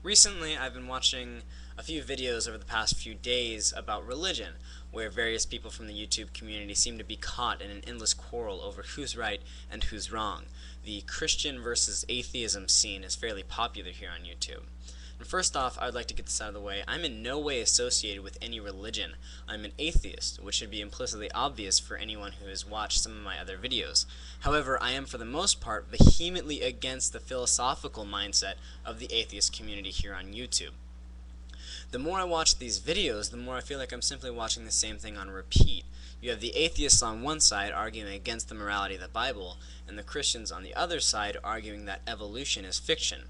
Recently, I've been watching a few videos over the past few days about religion, where various people from the YouTube community seem to be caught in an endless quarrel over who's right and who's wrong. The Christian versus atheism scene is fairly popular here on YouTube. And first off, I would like to get this out of the way. I'm in no way associated with any religion. I'm an atheist, which should be implicitly obvious for anyone who has watched some of my other videos. However, I am for the most part vehemently against the philosophical mindset of the atheist community here on YouTube. The more I watch these videos, the more I feel like I'm simply watching the same thing on repeat. You have the atheists on one side arguing against the morality of the Bible, and the Christians on the other side arguing that evolution is fiction.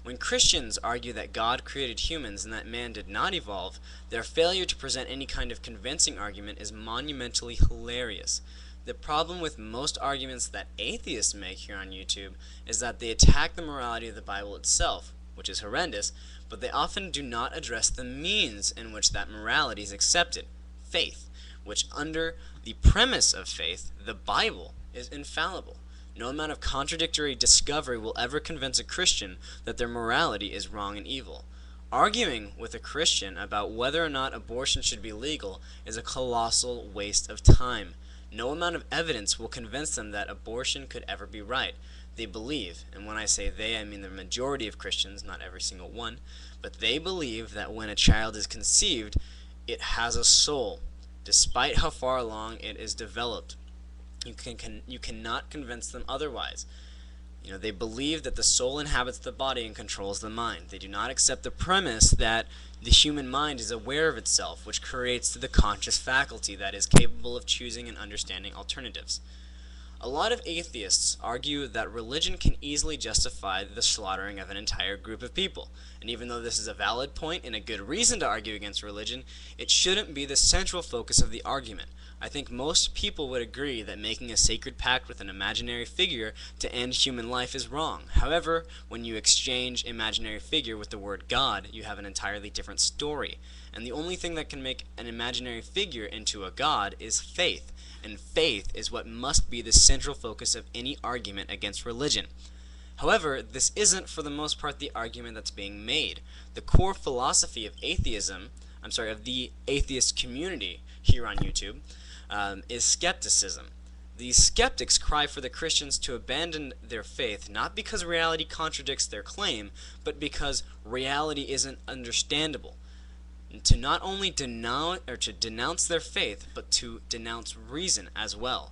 When Christians argue that God created humans and that man did not evolve, their failure to present any kind of convincing argument is monumentally hilarious. The problem with most arguments that atheists make here on YouTube is that they attack the morality of the Bible itself, which is horrendous, but they often do not address the means in which that morality is accepted, faith, which under the premise of faith, the Bible is infallible. No amount of contradictory discovery will ever convince a Christian that their morality is wrong and evil. Arguing with a Christian about whether or not abortion should be legal is a colossal waste of time. No amount of evidence will convince them that abortion could ever be right. They believe, and when I say they, I mean the majority of Christians, not every single one, but they believe that when a child is conceived, it has a soul, despite how far along it is developed. You cannot convince them otherwise. They believe that the soul inhabits the body and controls the mind. They do not accept the premise that the human mind is aware of itself, which creates the conscious faculty that is capable of choosing and understanding alternatives. A lot of atheists argue that religion can easily justify the slaughtering of an entire group of people. And even though this is a valid point and a good reason to argue against religion, it shouldn't be the central focus of the argument. I think most people would agree that making a sacred pact with an imaginary figure to end human life is wrong. However, when you exchange imaginary figure with the word God, you have an entirely different story. And the only thing that can make an imaginary figure into a God is faith. And faith is what must be the central focus of any argument against religion. However, this isn't for the most part the argument that's being made. The core philosophy of of the atheist community here on YouTube, is skepticism. These skeptics cry for the Christians to abandon their faith, not because reality contradicts their claim, but because reality isn't understandable. To not only denounce their faith, but to denounce reason as well.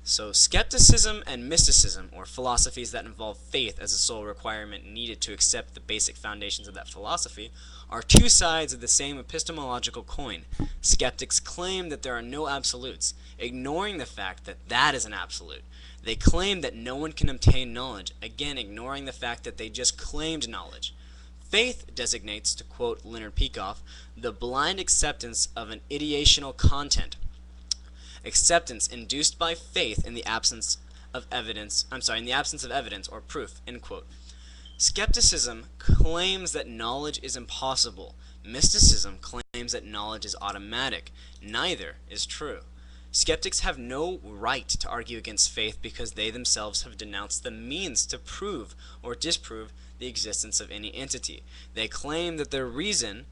So skepticism and mysticism, or philosophies that involve faith as a sole requirement needed to accept the basic foundations of that philosophy, are two sides of the same epistemological coin. Skeptics claim that there are no absolutes, ignoring the fact that that is an absolute. They claim that no one can obtain knowledge, again ignoring the fact that they just claimed knowledge. Faith designates, to quote Leonard Peikoff, the blind acceptance of an ideational content. Acceptance induced by faith in the absence of evidence, or proof, end quote. Skepticism claims that knowledge is impossible. Mysticism claims that knowledge is automatic. Neither is true. Skeptics have no right to argue against faith because they themselves have denounced the means to prove or disprove the existence of any entity. They claim that their reason,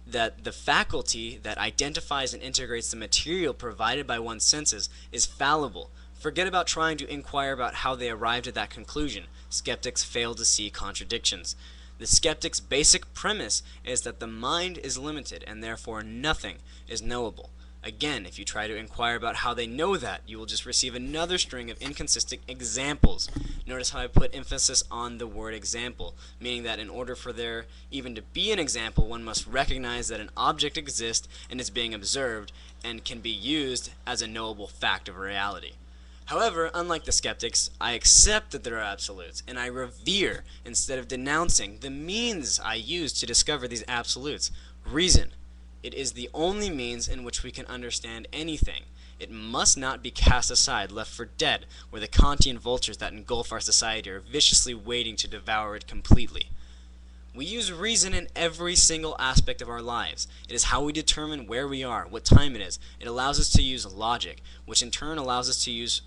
that the faculty that identifies and integrates the material provided by one's senses, is fallible. Forget about trying to inquire about how they arrived at that conclusion. Skeptics fail to see contradictions. The skeptic's basic premise is that the mind is limited and therefore nothing is knowable. Again, if you try to inquire about how they know that, you will just receive another string of inconsistent examples. Notice how I put emphasis on the word example, meaning that in order for there even to be an example, one must recognize that an object exists and is being observed and can be used as a knowable fact of reality. However, unlike the skeptics, I accept that there are absolutes, and I revere, instead of denouncing, the means I use to discover these absolutes. Reason. It is the only means in which we can understand anything. It must not be cast aside, left for dead, where the Kantian vultures that engulf our society are viciously waiting to devour it completely. We use reason in every single aspect of our lives. It is how we determine where we are, what time it is. It allows us to use logic, which in turn allows us to use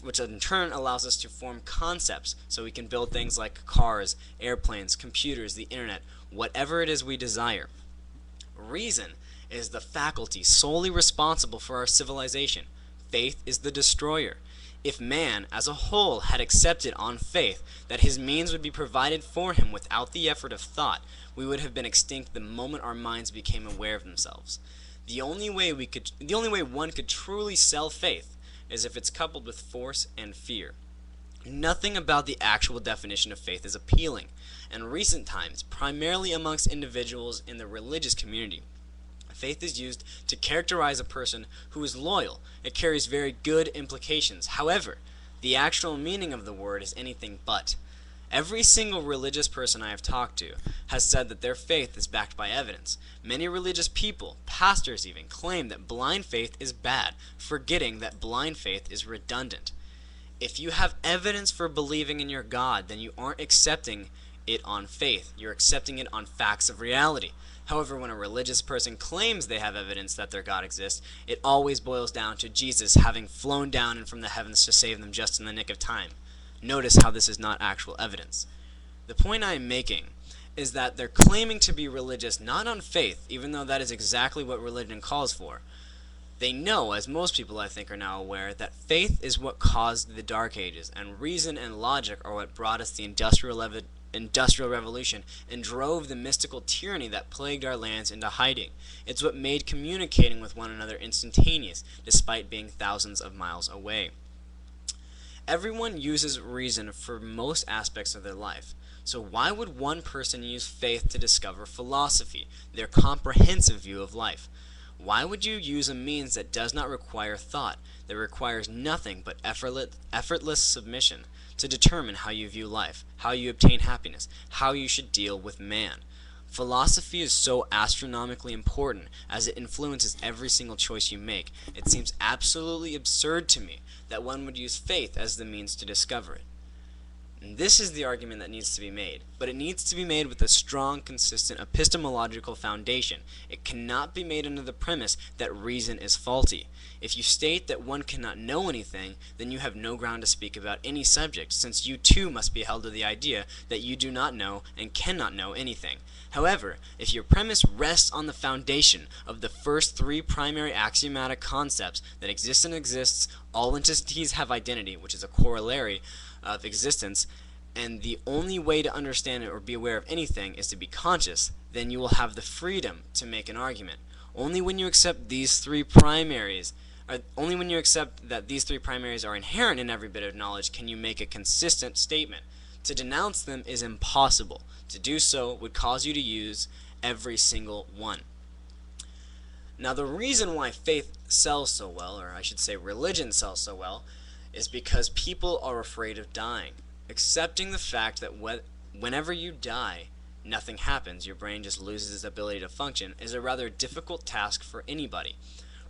which in turn allows us to form concepts so we can build things like cars, airplanes, computers, the internet, whatever it is we desire. Reason is the faculty solely responsible for our civilization. Faith is the destroyer. If man, as a whole, had accepted on faith that his means would be provided for him without the effort of thought, we would have been extinct the moment our minds became aware of themselves. The only way one could truly sell faith is if it's coupled with force and fear. Nothing about the actual definition of faith is appealing. In recent times, primarily amongst individuals in the religious community, faith is used to characterize a person who is loyal. It carries very good implications. However, the actual meaning of the word is anything but. Every single religious person I have talked to has said that their faith is backed by evidence. Many religious people, pastors even, claim that blind faith is bad, forgetting that blind faith is redundant. If you have evidence for believing in your God, then you aren't accepting it on faith. You're accepting it on facts of reality. However, when a religious person claims they have evidence that their God exists, it always boils down to Jesus having flown down from the heavens to save them just in the nick of time. Notice how this is not actual evidence. The point I am making is that they're claiming to be religious not on faith, even though that is exactly what religion calls for. They know, as most people I think are now aware, that faith is what caused the Dark Ages, and reason and logic are what brought us the Industrial Revolution and drove the mystical tyranny that plagued our lands into hiding. It's what made communicating with one another instantaneous, despite being thousands of miles away. Everyone uses reason for most aspects of their life. So why would one person use faith to discover philosophy, their comprehensive view of life? Why would you use a means that does not require thought, that requires nothing but effortless submission, to determine how you view life, how you obtain happiness, how you should deal with man? Philosophy is so astronomically important as it influences every single choice you make. It seems absolutely absurd to me that one would use faith as the means to discover it. And this is the argument that needs to be made, but it needs to be made with a strong, consistent epistemological foundation. It cannot be made under the premise that reason is faulty. If you state that one cannot know anything, then you have no ground to speak about any subject, since you too must be held to the idea that you do not know and cannot know anything. However, if your premise rests on the foundation of the first three primary axiomatic concepts that exist and exists, all entities have identity, which is a corollary of existence, and the only way to understand it or be aware of anything is to be conscious, then you will have the freedom to make an argument. Only when you accept these three primaries, only when you accept that these three primaries are inherent in every bit of knowledge, can you make a consistent statement. To denounce them is impossible. To do so would cause you to use every single one. Now, the reason why faith sells so well, or I should say religion sells so well, is because people are afraid of dying. Accepting the fact that whenever you die, nothing happens, your brain just loses its ability to function, is a rather difficult task for anybody.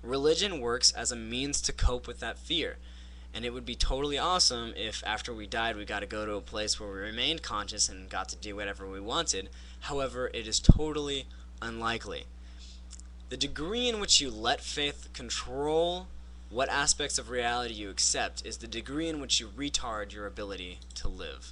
Religion works as a means to cope with that fear. And it would be totally awesome if after we died we got to go to a place where we remained conscious and got to do whatever we wanted. However, it is totally unlikely. The degree in which you let faith control what aspects of reality you accept is the degree in which you retard your ability to live.